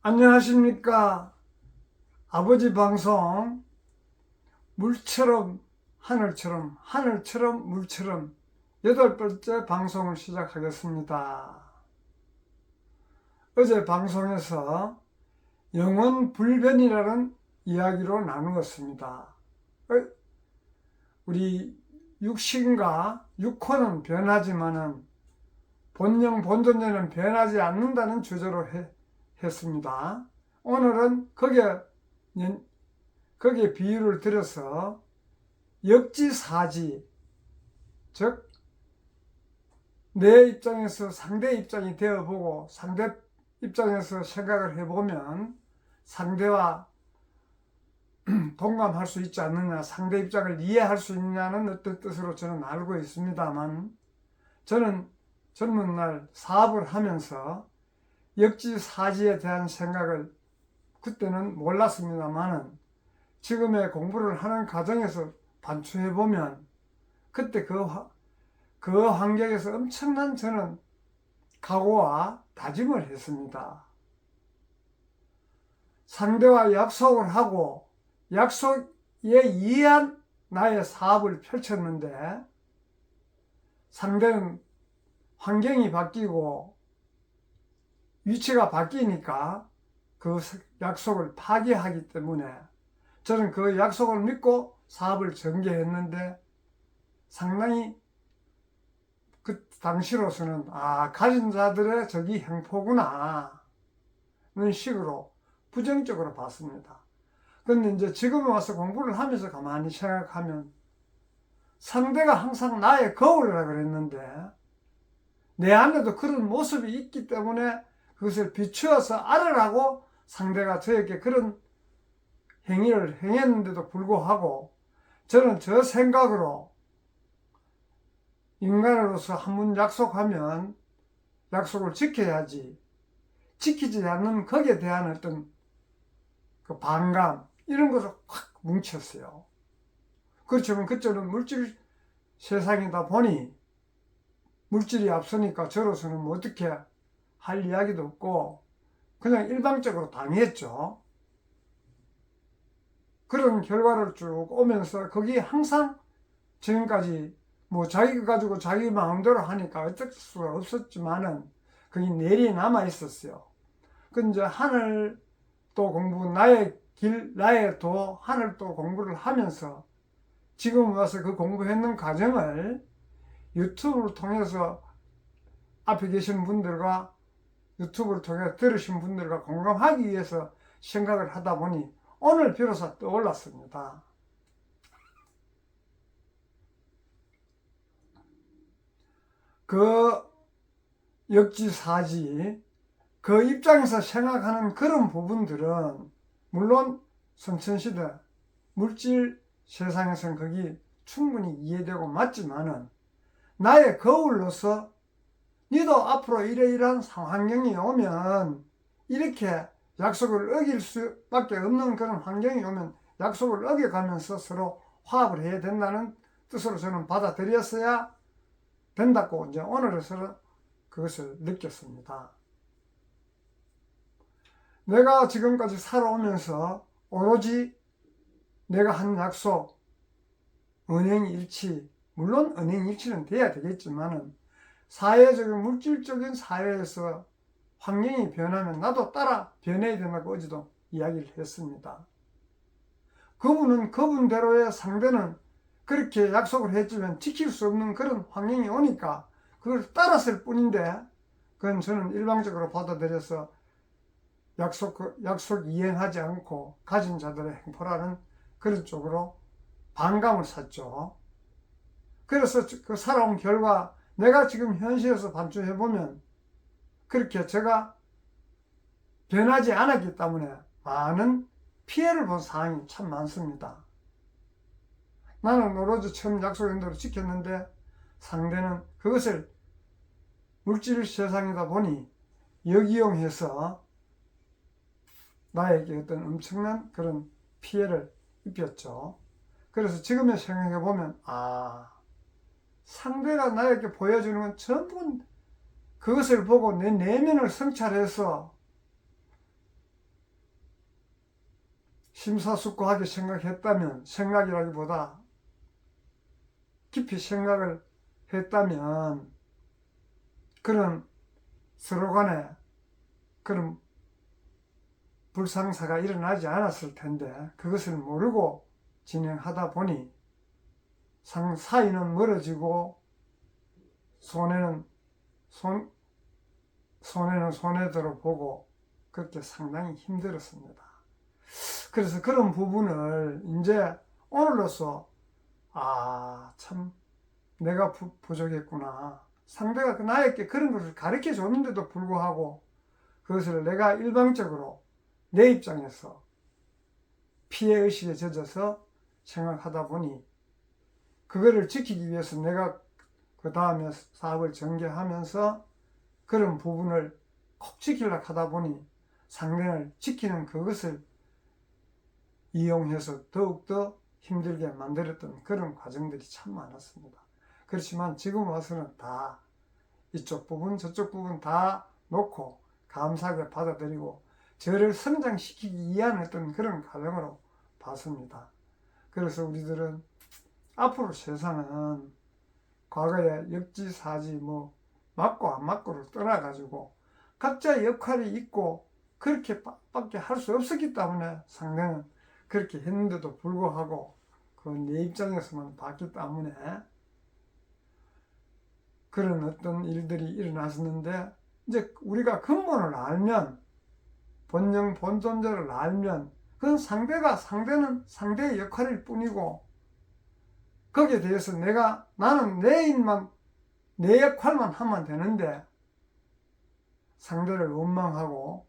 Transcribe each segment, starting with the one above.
안녕하십니까. 아버지 방송 물처럼 하늘처럼 하늘처럼 물처럼 8번째 방송을 시작하겠습니다. 어제 방송에서 영원 불변이라는 이야기로 나누었습니다. 우리 육신과 육혼은 변하지만은 본영 본존재는 변하지 않는다는 주제로 했습니다. 오늘은 거기에 비유를 들어서 역지사지, 즉 내 입장에서 상대 입장이 되어보고 상대 입장에서 생각을 해보면 상대와 동감할 수 있지 않느냐, 상대 입장을 이해할 수 있느냐는 어떤 뜻으로 저는 알고 있습니다만, 저는 젊은 날 사업을 하면서 역지사지에 대한 생각을 그때는 몰랐습니다만은 지금의 공부를 하는 과정에서 반추해보면 그때 그 환경에서 엄청난 저는 각오와 다짐을 했습니다. 상대와 약속을 하고 약속에 의한 나의 사업을 펼쳤는데 상대는 환경이 바뀌고 위치가 바뀌니까 그 약속을 파기하기 때문에 저는 그 약속을 믿고 사업을 전개했는데 상당히 그 당시로서는 가진 자들의 저기 행포구나 는 식으로 부정적으로 봤습니다. 근데 이제 지금 와서 공부를 하면서 가만히 생각하면 상대가 항상 나의 거울이라 그랬는데 내 안에도 그런 모습이 있기 때문에 그것을 비추어서 알으라고 상대가 저에게 그런 행위를 행했는데도 불구하고 저는 저 생각으로 인간으로서 한 번 약속하면 약속을 지켜야지, 지키지 않는 거기에 대한 어떤 그 반감 이런 것을 확 뭉쳤어요. 그렇지만 그쪽은 물질 세상이다 보니 물질이 앞서니까 저로서는 뭐 어떻게 할 이야기도 없고 그냥 일방적으로 당했죠. 그런 결과를 쭉 오면서 거기에 항상 지금까지 뭐 자기 가지고 자기 마음대로 하니까 어쩔 수가 없었지만은 거기 내리 남아 있었어요. 그 이제 하늘도 공부, 나의 길, 나의 도, 하늘도 공부를 하면서 지금 와서 그 공부했는 과정을 유튜브를 통해서 앞에 계신 분들과 유튜브를 통해 들으신 분들과 공감하기 위해서 생각을 하다 보니 오늘 비로소 떠올랐습니다. 그 역지사지, 그 입장에서 생각하는 그런 부분들은 물론 선천시대 물질 세상에서는 거기 충분히 이해되고 맞지만은 나의 거울로서 니도 앞으로 이러이러한 환경이 오면 이렇게 약속을 어길 수밖에 없는 그런 환경이 오면 약속을 어겨가면서 서로 화합을 해야 된다는 뜻으로 저는 받아들였어야 된다고 이제 오늘에서 그것을 느꼈습니다. 내가 지금까지 살아오면서 오로지 내가 한 약속, 은행일치, 물론 은행일치는 돼야 되겠지만은 사회적인 물질적인 사회에서 환경이 변하면 나도 따라 변해야 된다고 어제도 이야기를 했습니다. 그분은 그분대로의 상대는 그렇게 약속을 했지만 지킬 수 없는 그런 환경이 오니까 그걸 따랐을 뿐인데 그건 저는 일방적으로 받아들여서 약속 이행하지 않고 가진 자들의 행포라는 그런 쪽으로 반감을 샀죠. 그래서 그 살아온 결과 내가 지금 현실에서 반추해보면 그렇게 제가 변하지 않았기 때문에 많은 피해를 본 사항이 참 많습니다. 나는 오로지 처음 약속한 대로 지켰는데 상대는 그것을 물질 세상이다 보니 역이용해서 나에게 어떤 엄청난 그런 피해를 입혔죠. 그래서 지금에 생각해보면 상대가 나에게 보여주는 건 전부 그것을 보고 내 내면을 성찰해서 심사숙고하게 생각했다면, 생각이라기보다 깊이 생각을 했다면 그런 서로 간에 그런 불상사가 일어나지 않았을 텐데, 그것을 모르고 진행하다 보니 사이는 멀어지고 손해는 손해대로 보고 그렇게 상당히 힘들었습니다. 그래서 그런 부분을 이제 오늘로써 참 내가 부족했구나. 상대가 나에게 그런 것을 가르쳐 줬는데도 불구하고 그것을 내가 일방적으로 내 입장에서 피해의식에 젖어서 생각하다 보니 그거를 지키기 위해서 내가 그 다음에 사업을 전개하면서 그런 부분을 꼭 지키려고 하다 보니 상대를 지키는 그것을 이용해서 더욱더 힘들게 만들었던 그런 과정들이 참 많았습니다. 그렇지만 지금 와서는 다 이쪽 부분 저쪽 부분 다 놓고 감사하게 받아들이고 저를 성장시키기 위한 어떤 그런 과정으로 봤습니다. 그래서 우리들은 앞으로 세상은 과거에 역지사지 맞고 안 맞고를 떠나가지고 각자의 역할이 있고 그렇게 밖에 할 수 없었기 때문에 상대는 그렇게 했는데도 불구하고 그 내 입장에서만 봤기 때문에 그런 어떤 일들이 일어났었는데, 이제 우리가 근본을 알면, 본영 본존재를 알면 그건 상대는 상대의 역할일 뿐이고 거기에 대해서 나는 내 일만 내 역할만 하면 되는데 상대를 원망하고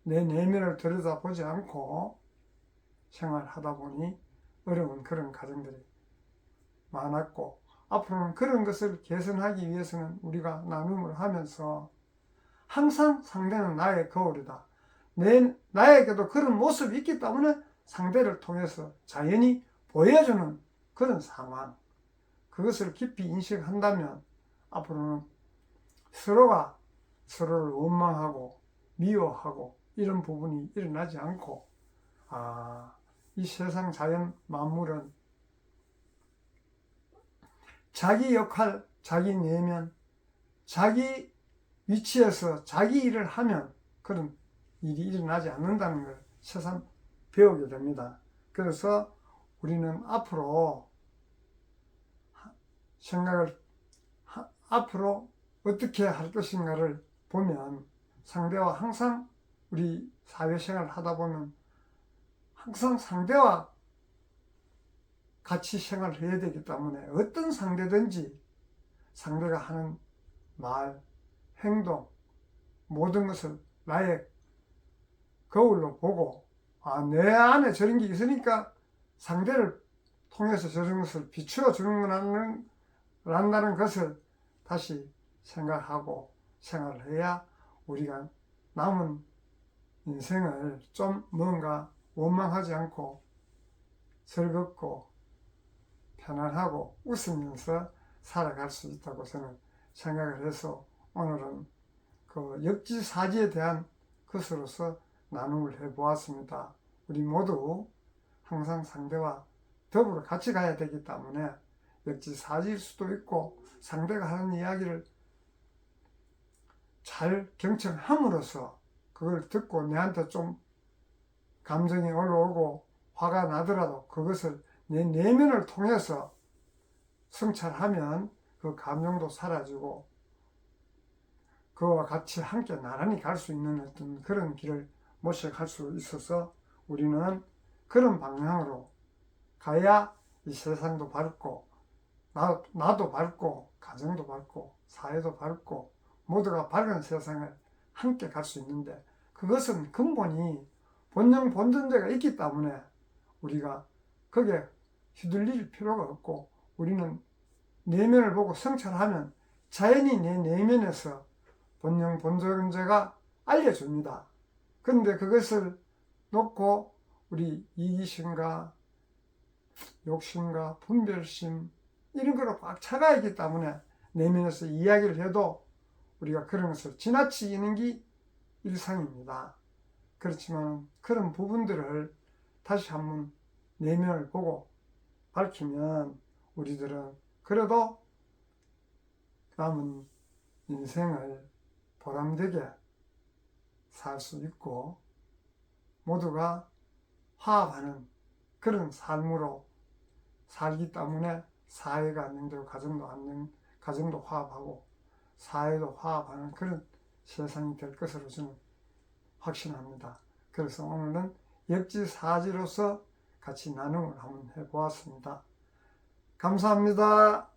내 내면을 들여다보지 않고 생활하다 보니 어려운 그런 과정들이 많았고, 앞으로는 그런 것을 개선하기 위해서는 우리가 나눔을 하면서 항상 상대는 나의 거울이다. 나에게도 그런 모습이 있기 때문에 상대를 통해서 자연히 보여주는 그런 상황, 그것을 깊이 인식한다면 앞으로는 서로가 서로를 원망하고 미워하고 이런 부분이 일어나지 않고, 이 세상 자연 만물은 자기 역할, 자기 내면, 자기 위치에서 자기 일을 하면 그런 일이 일어나지 않는다는 걸 새삼 배우게 됩니다. 그래서 우리는 앞으로 앞으로 어떻게 할 것인가를 보면 상대와 항상 우리 사회생활을 하다 보면 항상 상대와 같이 생활을 해야 되기 때문에 어떤 상대든지 상대가 하는 말, 행동, 모든 것을 나의 거울로 보고 내 안에 저런 게 있으니까 상대를 통해서 저런 것을 비추어 주는 거란다는 것을 다시 생각하고 생활을 해야 우리가 남은 인생을 좀 뭔가 원망하지 않고 즐겁고 편안하고 웃으면서 살아갈 수 있다고 저는 생각을 해서 오늘은 그 역지사지에 대한 것으로서 나눔을 해보았습니다. 우리 모두 항상 상대와 더불어 같이 가야 되기 때문에 역지사지일 수도 있고 상대가 하는 이야기를 잘 경청함으로써 그걸 듣고 내한테 좀 감정이 올라오고 화가 나더라도 그것을 내 내면을 통해서 성찰하면 그 감정도 사라지고 그와 같이 함께 나란히 갈 수 있는 어떤 그런 길을 모색할 수 있어서 우리는 그런 방향으로 가야 이 세상도 밝고 나도 밝고 가정도 밝고 사회도 밝고 모두가 밝은 세상을 함께 갈 수 있는데, 그것은 근본이 본영 본존재가 있기 때문에 우리가 거기에 휘둘릴 필요가 없고 우리는 내면을 보고 성찰하면 자연히 내 내면에서 본영 본존재가 알려줍니다. 그런데 그것을 놓고 우리 이기심과 욕심과 분별심 이런 거로 꽉 차가 있기 때문에 내면에서 이야기를 해도 우리가 그런 것을 지나치는 게 일상입니다. 그렇지만 그런 부분들을 다시 한번 내면을 보고 밝히면 우리들은 그래도 남은 인생을 보람되게 살 수 있고 모두가 화합하는 그런 삶으로 살기 때문에 사회가 안정되고 가정도 화합하고 사회도 화합하는 그런 세상이 될 것으로 저는 확신합니다. 그래서 오늘은 역지사지로서 같이 나눔을 한번 해보았습니다. 감사합니다.